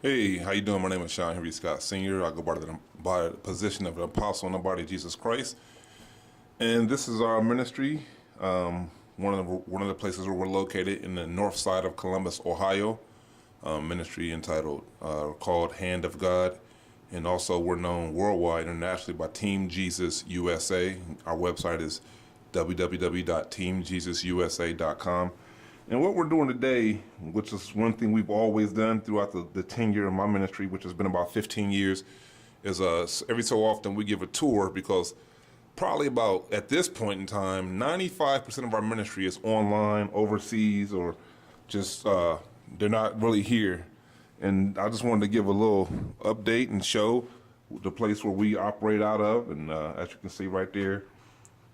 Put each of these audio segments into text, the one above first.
Hey, how you doing? My name is Sean Henry Scott Sr. I go by the position of an apostle in the body of Jesus Christ. And this is our ministry, one of the places where we're located in the north side of Columbus, Ohio. Ministry entitled, called Hand of God. And also we're known worldwide, internationally by Team Jesus USA. Our website is www.teamjesususa.com. And what we're doing today, which is one thing we've always done throughout the tenure of my ministry, which has been about 15 years, is every so often we give a tour because probably about, at this point in time, 95% of our ministry is online, overseas, or just they're not really here. And I just wanted to give a little update and show the place where we operate out of. And as you can see right there,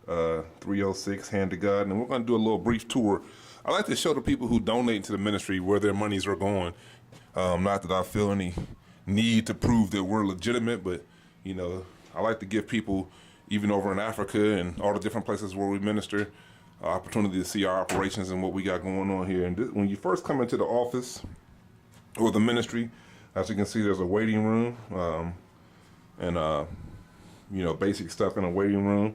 306 Hand of God. And we're going to do a little brief tour. I like to show the people who donate to the ministry where their monies are going. Not that I feel any need to prove that we're legitimate, but I like to give people, even over in Africa and all the different places where we minister, opportunity to see our operations and what we got going on here. And when you first come into the office or the ministry, as you can see, there's a waiting room, and basic stuff in a waiting room.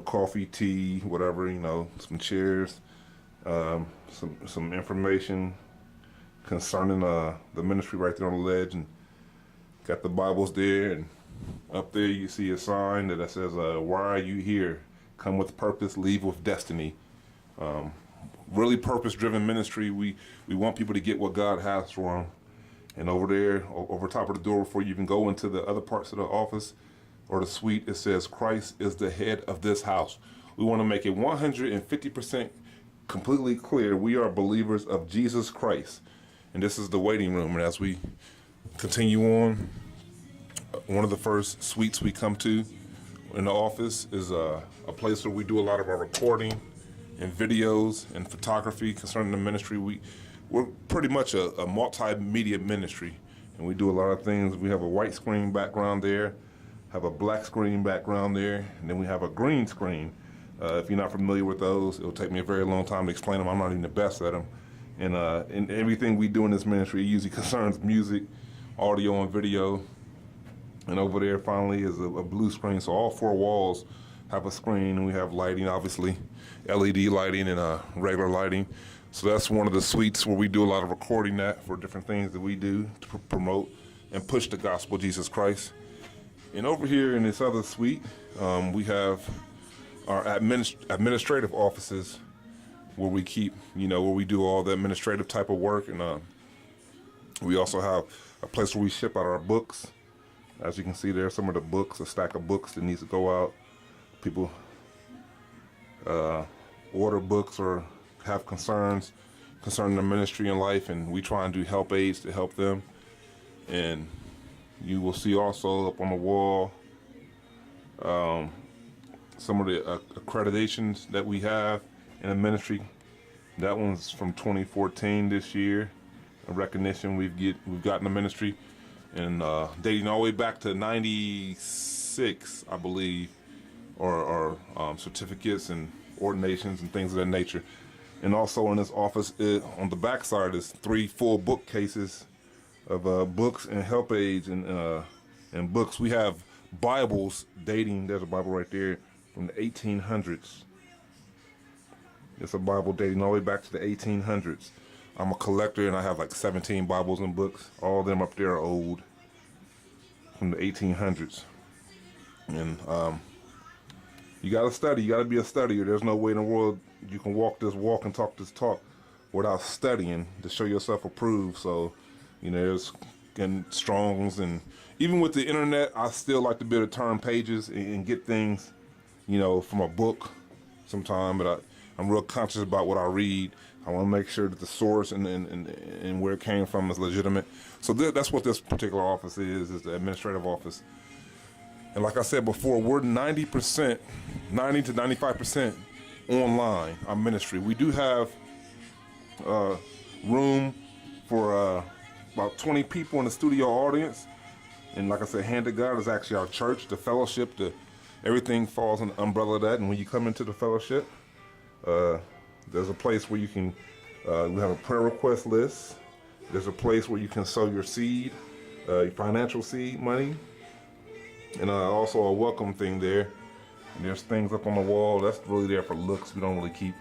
Coffee, tea, whatever. Some chairs. Some information concerning the ministry right there on the ledge, and got the Bibles there, and up there you see a sign that says, "Why are you here? Come with purpose, leave with destiny." Really purpose-driven ministry. We want people to get what God has for them. And over there, over top of the door, before you even go into the other parts of the office or the suite, it says, "Christ is the head of this house." We want to make it 150% completely clear we are believers of Jesus Christ. And this is the waiting room. And as we continue on, one of the first suites we come to in the office is a place where we do a lot of our recording and videos and photography concerning the ministry. We're pretty much a multimedia ministry, and we do a lot of things. We have a white screen background there, have a black screen background there, and then we have a green screen. If you're not familiar with those, it'll take me a very long time to explain them. I'm not even the best at them. And everything we do in this ministry usually concerns music, audio, and video. And over there, finally, is a blue screen. So all four walls have a screen, and we have lighting, obviously, LED lighting and regular lighting. So that's one of the suites where we do a lot of recording for different things that we do to promote and push the gospel of Jesus Christ. And over here in this other suite, we have our administrative offices where we keep, where we do all the administrative type of work. And we also have a place where we ship out our books. As you can see there, some of the books, a stack of books that needs to go out. People order books or have concerns concerning the ministry and life, and we try and do help aids to help them. And you will see also up on the wall some of the accreditations that we have in the ministry. That one's from 2014 this year. A recognition we've gotten the ministry, and dating all the way back to 96, I believe, or certificates and ordinations and things of that nature. And also in this office, on the back side, is 3 full bookcases of books and help aids and books. We have Bibles dating. There's a Bible right there from the 1800s. It's a Bible dating all the way back to the 1800s. I'm a collector, and I have like 17 Bibles and books. All of them up there are old, from the 1800s. And you got to study. You got to be a studier. There's no way in the world you can walk this walk and talk this talk without studying to show yourself approved. So, there's Strong's, and even with the internet, I still like to be able to turn pages and get things, from a book sometime. But I'm real conscious about what I read. I want to make sure that the source and where it came from is legitimate. So that's what this particular office is the administrative office. And like I said before, we're 90 to 95% online, our ministry. We do have room for about 20 people in the studio audience. And like I said, Hand of God is actually our church, the fellowship, everything falls under the umbrella of that. And when you come into the fellowship, there's a place where you can, we have a prayer request list. There's a place where you can sow your seed, your financial seed money, and also a welcome thing there. And there's things up on the wall that's really there for looks. We don't really keep.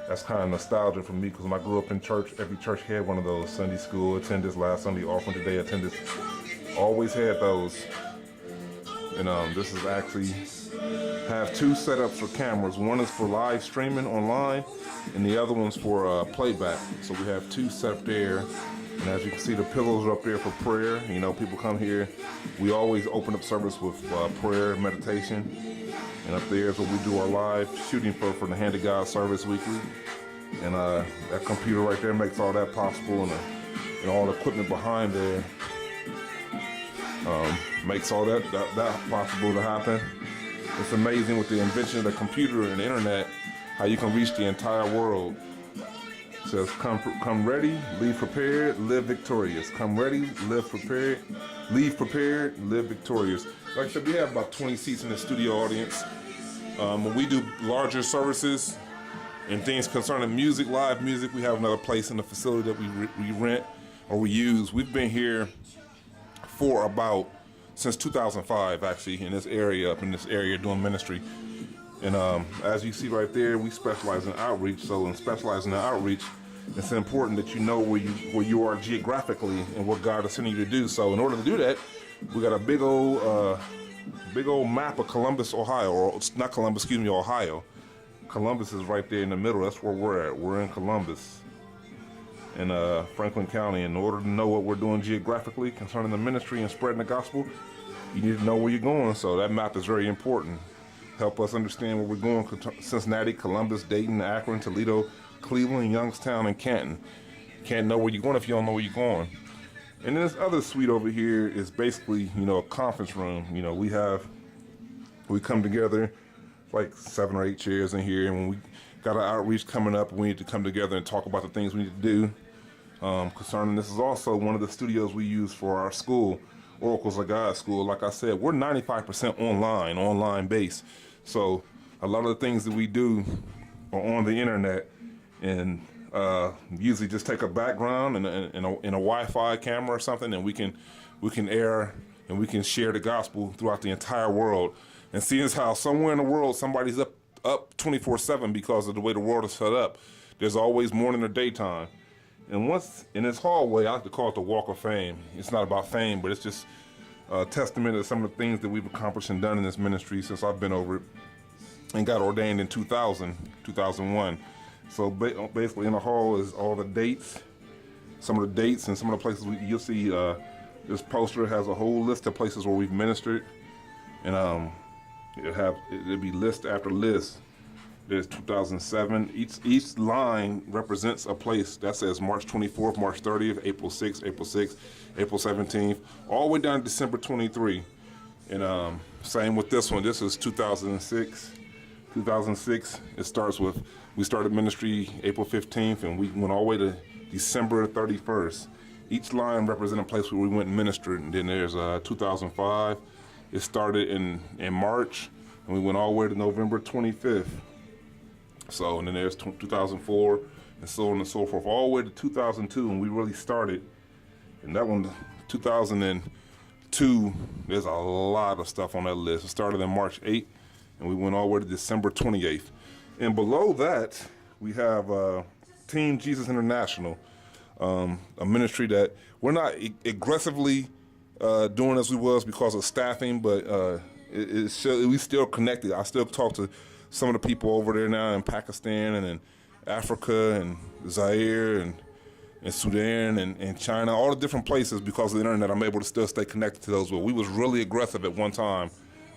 That's kind of nostalgia for me because when I grew up in church, every church had one of those. Sunday school, attend this last Sunday, offering today, attend this. Always had those. And this is actually have two setups for cameras. One is for live streaming online, and the other one's for playback. So we have two set up there. And as you can see, the pillows are up there for prayer. You know, people come here. We always open up service with prayer, meditation. And up there is where we do our live shooting for the Hand of God service weekly. And that computer right there makes all that possible, and all the equipment behind there makes all that possible to happen. It's amazing with the invention of the computer and the internet, how you can reach the entire world. It says, come ready, leave prepared, live victorious. Come ready, live prepared, leave prepared, live victorious. Like I said, we have about 20 seats in the studio audience. When we do larger services and things concerning music, live music, we have another place in the facility that we rent or we use. We've been here for since 2005, actually, in this area, doing ministry. And as you see right there, we specialize in outreach. So in specializing in outreach, it's important that you know where you are geographically and what God is sending you to do. So in order to do that, we got a big old map of Columbus, Ohio, or it's not Columbus, excuse me, Ohio. Columbus is right there in the middle. That's where we're at. We're in Columbus, in Franklin County. In order to know what we're doing geographically concerning the ministry and spreading the gospel, you need to know where you're going. So that map is very important. Help us understand where we're going. Cincinnati, Columbus, Dayton, Akron, Toledo, Cleveland, Youngstown, and Canton. You can't know where you're going if you don't know where you're going. And then this other suite over here is basically, a conference room. We come together, like 7 or 8 chairs in here, and when we got an outreach coming up, we need to come together and talk about the things we need to do. Concerning this is also one of the studios we use for our school, Oracles of God School. Like I said, we're 95% online based. So a lot of the things that we do are on the internet, and usually just take a background and a Wi-Fi camera or something, and we can air and we can share the gospel throughout the entire world. And seeing as how somewhere in the world somebody's up 24/7 because of the way the world is set up, there's always morning or daytime. And once in this hallway, I like to call it the Walk of Fame. It's not about fame, but it's just a testament to some of the things that we've accomplished and done in this ministry since I've been over it and got ordained in 2001. So basically in the hall is all the dates, some of the dates and some of the places you'll see. This poster has a whole list of places where we've ministered, and it'll be list after list. There's 2007. Each line represents a place that says March 24th, March 30th, April 6th, April 17th, all the way down to December 23. And same with this one. This is 2006. 2006. It starts with we started ministry April 15th, and we went all the way to December 31st. Each line represents a place where we went and ministered. And then there's 2005. It started in March, and we went all the way to November 25th. So, and then there's 2004, and so on and so forth, all the way to 2002, when we really started. And that one, 2002, there's a lot of stuff on that list. It started in March 8th, and we went all the way to December 28th. And below that, we have Team Jesus International, a ministry that we're not aggressively doing as we was because of staffing, but we still connected. I still talk to some of the people over there now in Pakistan and in Africa and Zaire and Sudan and China, all the different places. Because of the internet, I'm able to still stay connected to those. But we was really aggressive at one time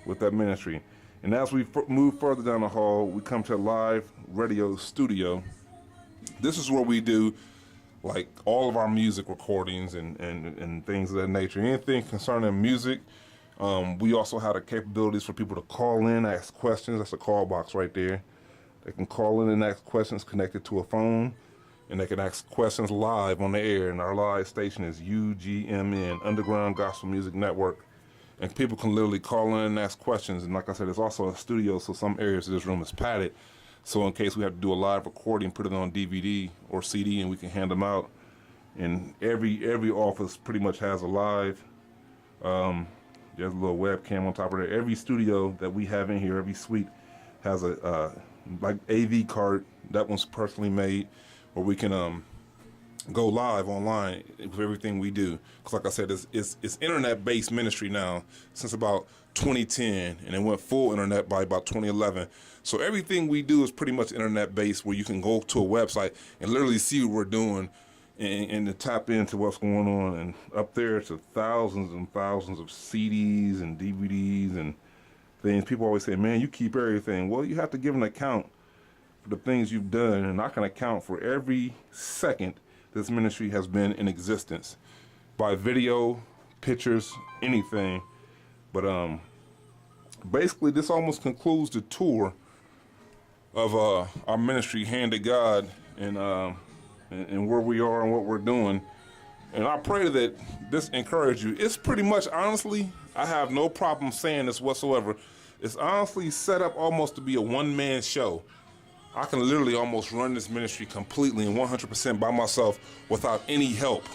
with that ministry. And as we move further down the hall, we come to a live radio studio. This is where we do like all of our music recordings and things of that nature. Anything concerning music. We also have the capabilities for people to call in, ask questions. That's a call box right there. They can call in and ask questions connected to a phone, and they can ask questions live on the air. And our live station is UGMN, Underground Gospel Music Network. And people can literally call in and ask questions. And like I said, it's also a studio, so some areas of this room is padded. So in case we have to do a live recording, put it on DVD or CD, and we can hand them out. and every office pretty much has a live. There's a little webcam on top of there. Every studio that we have in here, every suite has a like AV card. That one's personally made, where we can go live online with everything we do. Because like I said, it's internet-based ministry now since about 2010, and it went full internet by about 2011. So everything we do is pretty much internet-based, where you can go to a website and literally see what we're doing and to tap into what's going on. And up there, it's thousands and thousands of CDs and DVDs and things. People always say, man, you keep everything. Well, you have to give an account for the things you've done, and I can account for every second this ministry has been in existence by video, pictures, anything. But basically, this almost concludes the tour of our ministry, Hand of God, and where we are and what we're doing. And I pray that this encourage you. It's pretty much, honestly, I have no problem saying this whatsoever. It's honestly set up almost to be a one-man show. I can literally almost run this ministry completely and 100% by myself without any help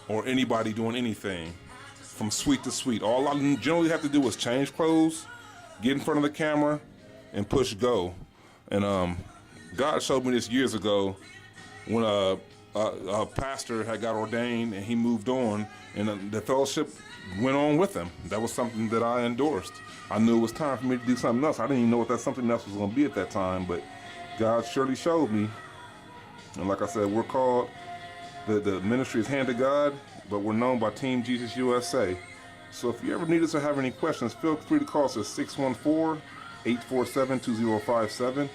or anybody doing anything from suite to suite. All I generally have to do is change clothes, get in front of the camera, and push go. And God showed me this years ago when a pastor had got ordained and he moved on, and the fellowship went on with him. That was something that I endorsed. I knew it was time for me to do something else. I didn't even know what that something else was going to be at that time, but God surely showed me. And like I said, we're called, the ministry is Hand of God, but we're known by Team Jesus USA. So if you ever need us or have any questions, feel free to call us at 614-847-2057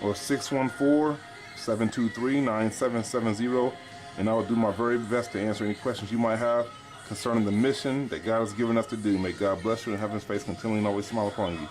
or 614-723-9770, and I will do my very best to answer any questions you might have concerning the mission that God has given us to do. May God bless you and have His face continually and always smile upon you.